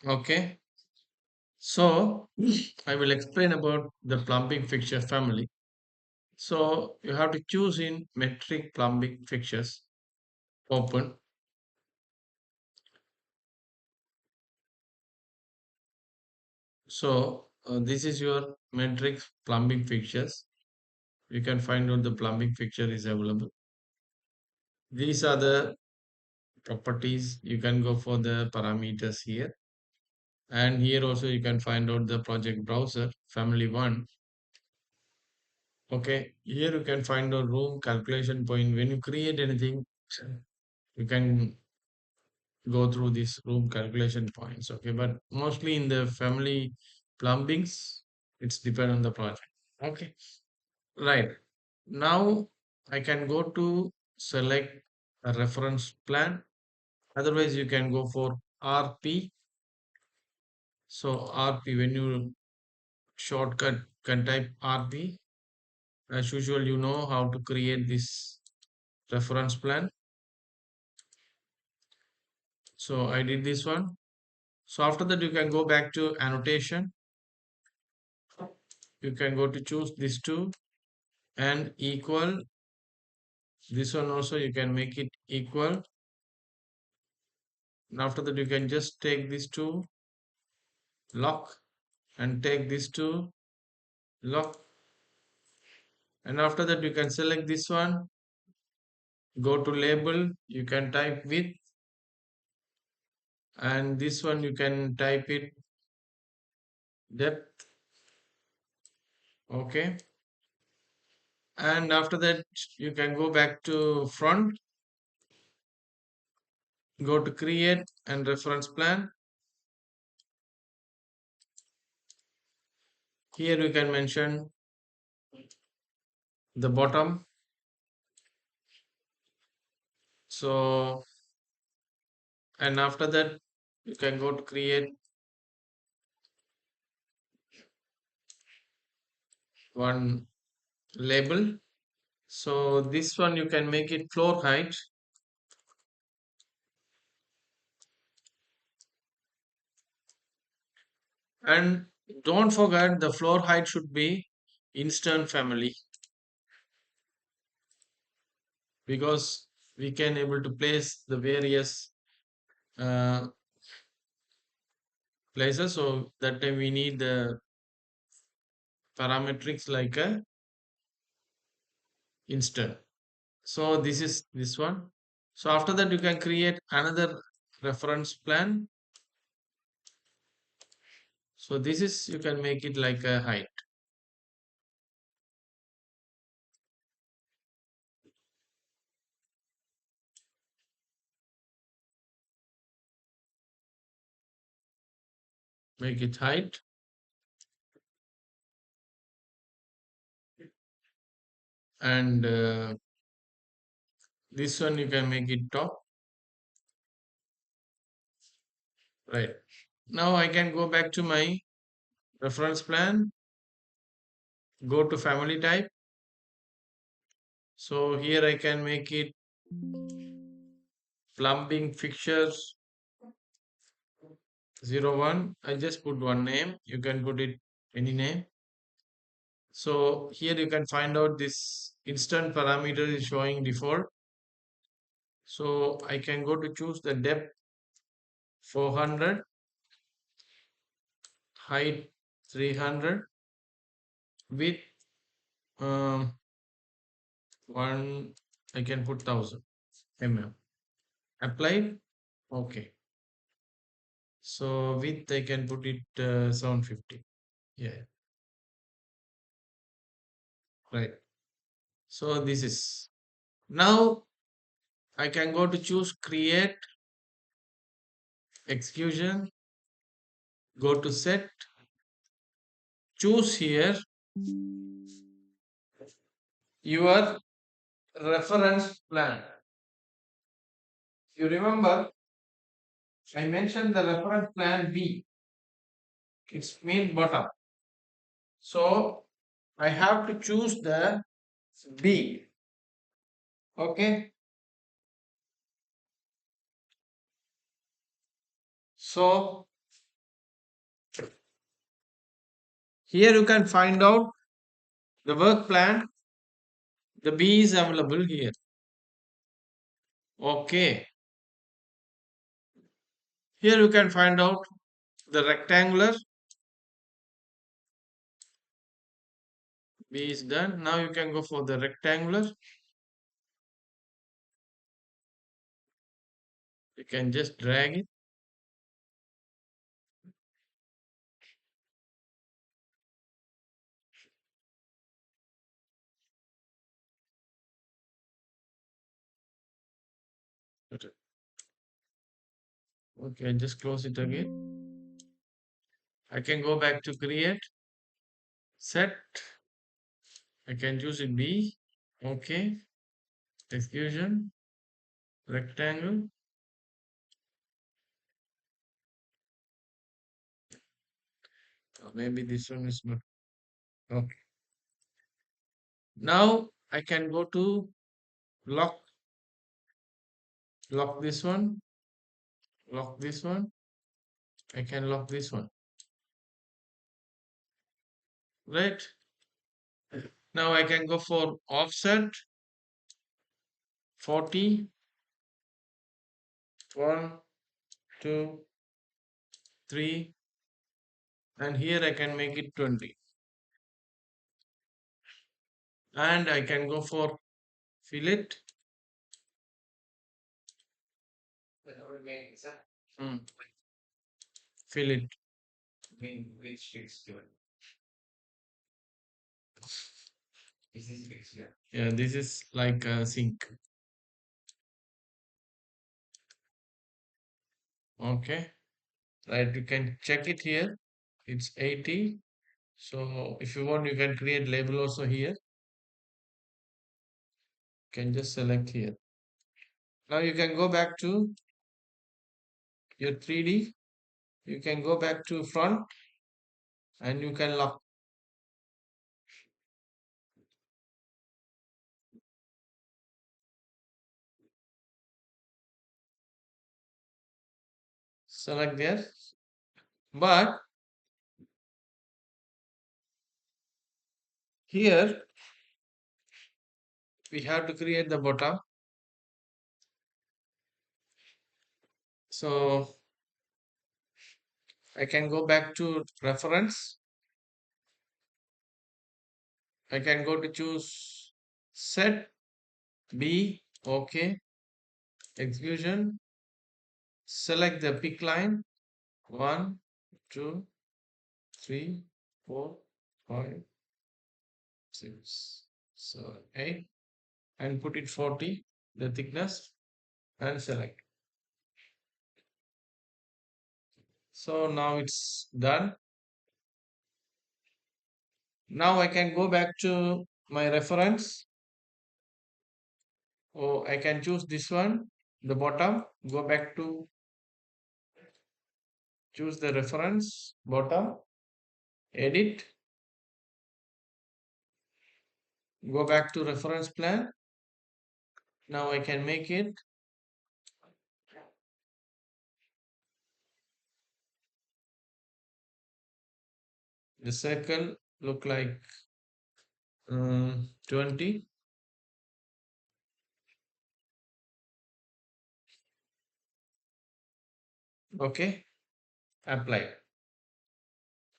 Okay, so I will explain about the plumbing fixture family. So you have to choose in metric plumbing fixtures. Open. So this is your metric plumbing fixtures. You can find out the plumbing fixture is available. These are the properties. You can go for the parameters here, and here also you can find out the project browser family one. Okay, here you can find a room calculation point. When you create anything, you can go through these room calculation points. Okay, but mostly in the family plumbings, it's depend on the project. Okay, right. Now I can go to select a reference plan. Otherwise, you can go for RP. So RP, when you shortcut can type RP. As usual, you know how to create this reference plan. So I did this one. So after that, you can go back to annotation. You can go to choose these two and equal. This one also you can make it equal. And after that, you can just take these two, lock, and take these two, lock. And after that, you can select this one, go to label, you can type width, and this one you can type it depth. Okay. And after that, you can go back to front, go to create and reference plan. Here you can mention the bottom. So, and after that, you can go to create one label. So this one you can make it floor height, and don't forget the floor height should be instant family, because we can able to place the various uh, places. So that time we need the parametrics like a instant. So this is this one. So after that you can create another reference plan. So this is you can make it like a height. Make it height, and this one you can make it top. Right. Now I can go back to my reference plan, go to family type. So here I can make it plumbing fixtures 01. I just put one name. You can put it any name. So here you can find out this instant parameter is showing default. So I can go to choose the depth 400, height 300, width um, one. I can put 1000 mm. Applied. Okay. So width I can put it 750. Yeah, right. So this is now I can go to choose create execution, go to set, choose here your reference plan. You remember I mentioned the reference plan B. It's mean bottom. So I have to choose the B. Okay. So Here you can find out the work plan. The B is available here. Okay. Here you can find out the rectangular. B is done. Now you can go for the rectangular. You can just drag it. Okay, just close it again. I can go back to create, set. I can choose it B. Okay. Extrusion, rectangle. Maybe this one is not. Okay. Now I can go to lock, lock this one, lock this one. I can lock this one. Right. Now I can go for offset 40, 1, 2, 3, and here I can make it 20. And I can go for fillet. Hmm, fillet. Yeah, this is like a sink. Okay. Right, you can check it here. It's 80. So if you want, you can create label also here. You can just select here. Now you can go back to your 3D. You can go back to front and you can lock. Select there. But here we have to create the bottom. So I can go back to reference. I can go to choose set B. Okay. Execution. Select the pick line. 1, 2, 3, 4, 5, 6, 7, 8, and put it 40, the thickness, and select. So now it's done. Now I can go back to my reference. Oh, I can choose this one, the bottom, go back to choose the reference, bottom, edit, go back to reference plan. Now I can make it the circle look like 20. Okay, apply.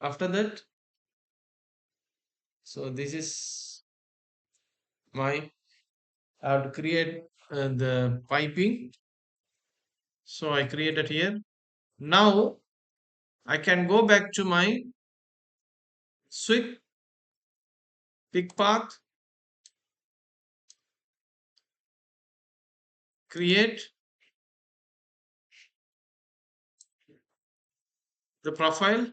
After that, so this is my, I have to create the piping. So I created here. Now I can go back to my sweep, pick path, create the profile.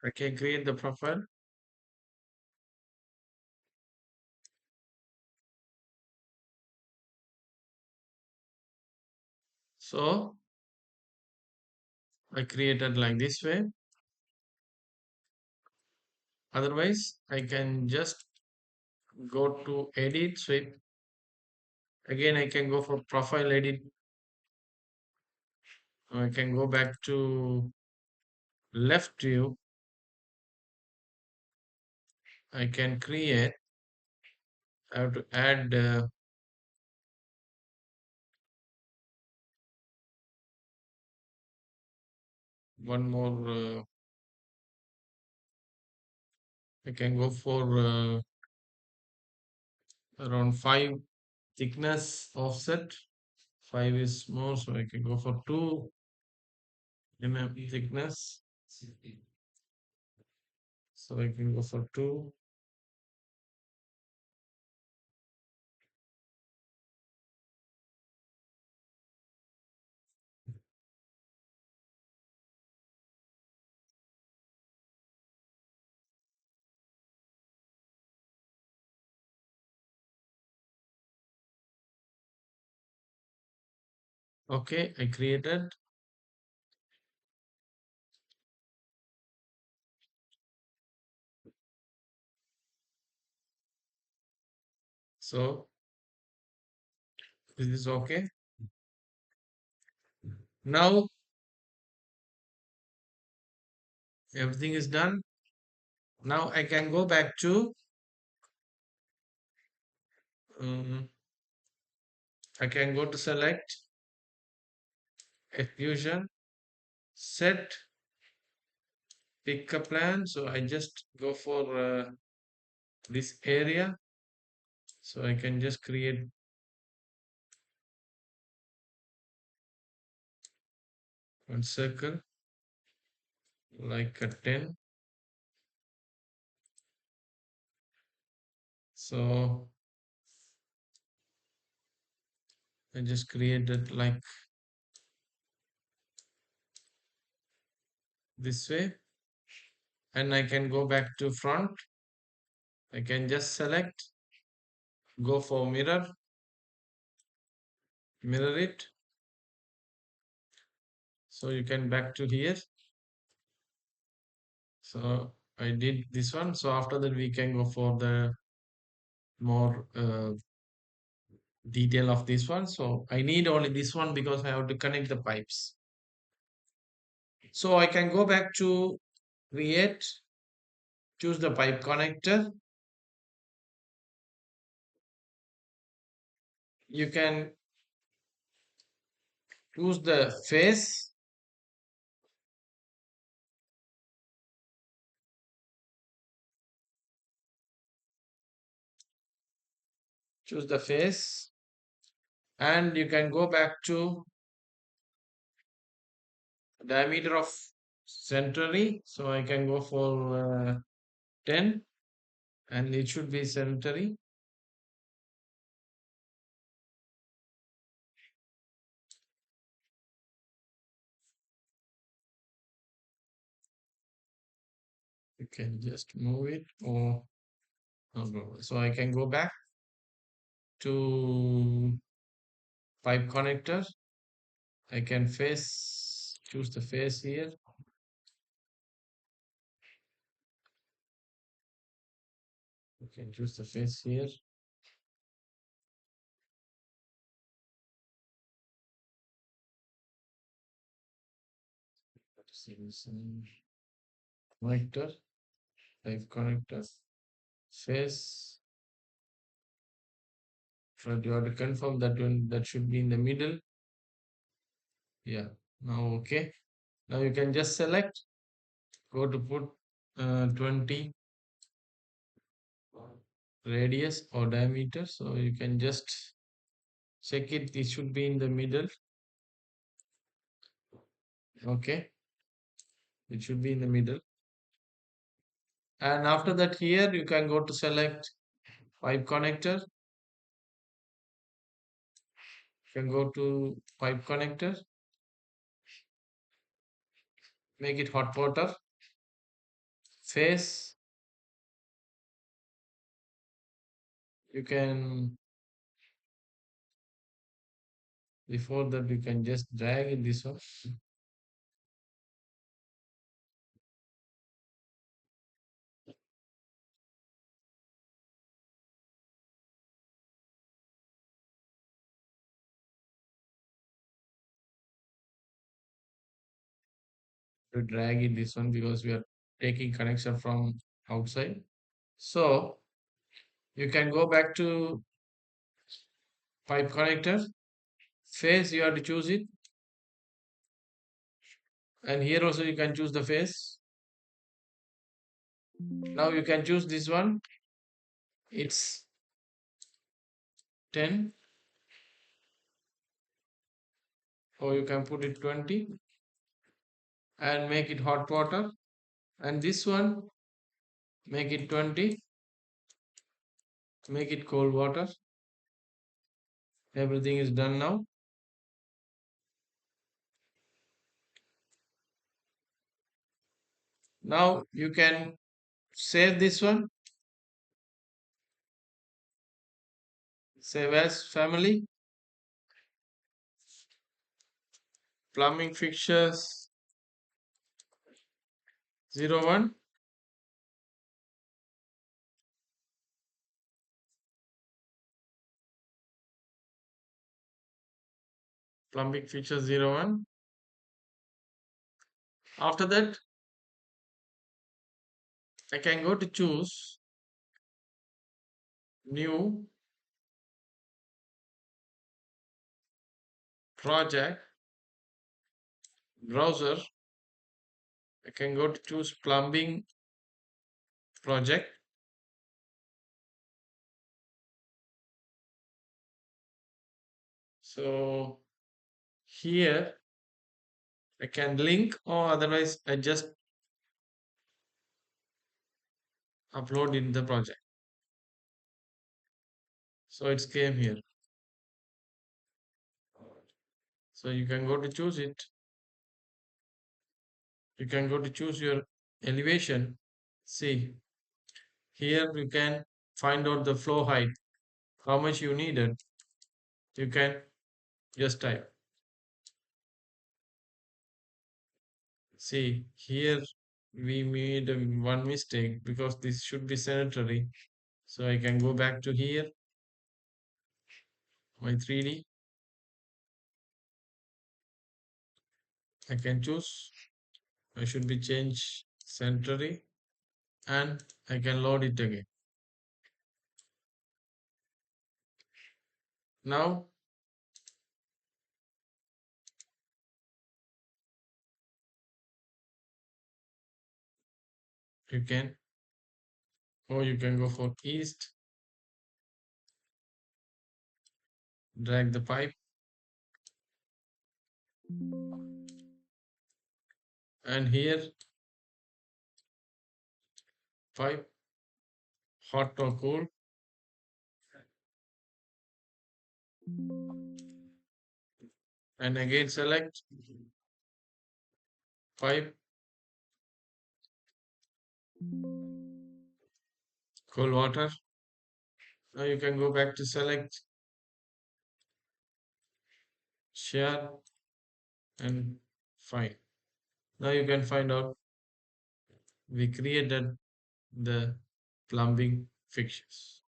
I can create the profile. So I created like this way. Otherwise, I can just go to edit sweep. Again, I can go for profile edit. I can go back to left view. I can create. I have to add one more. I can go for around 5 thickness offset. 5 is more, so I can go for 2 thickness. So I can go for 2. Okay, I created. So this is okay. Now everything is done. Now I can go back to um, I can go to select extrusion, set, pick a plan. So I just go for this area. So I can just create one circle like a 10. So I just created like this way, and I can go back to front. I can just select, go for mirror it. So you can back to here. So I did this one. So after that, we can go for the more detail of this one. So I need only this one because I have to connect the pipes. So I can go back to create, choose the pipe connector. You can choose the face. Choose the face, and you can go back to diameter of century. So I can go for 10, and it should be century. You can just move it or no problem. So I can go back to pipe connector. I can choose the face here. You can choose the face here. Connector, pipe connector, face. But you have to confirm that one that should be in the middle. Yeah. Now okay. Now you can just select, go to put 20 radius or diameter. So you can just check it. It should be in the middle. Okay. It should be in the middle. And after that, here you can go to select pipe connector. You can go to pipe connector, make it hot water, face. You can, before that, you can just drag in this one. to drag in this one because we are taking connection from outside. So you can go back to pipe connector. Phase you have to choose it, and here also you can choose the phase. Now you can choose this one. It's 10, or you can put it 20 and make it hot water. And this one, make it 20, make it cold water. Everything is done now. Now you can save this one, save as family, plumbing fixtures 01, plumbing fixtures 01. After that, I can go to choose new project browser. I can go to choose plumbing project. So here I can link, or otherwise I just upload in the project. So it's came here. So you can go to choose it. You can go to choose your elevation. See, here you can find out the flow height, how much you needed. You can just type. See, here we made one mistake because this should be sanitary. So I can go back to here, my 3D. I can choose. I should be change sanitary, and I can load it again. Now you can, or you can go for east, drag the pipe, and here pipe, hot or cold, and again select pipe, cold water. Now you can go back to select share and find. Now you can find out we created the plumbing fixtures.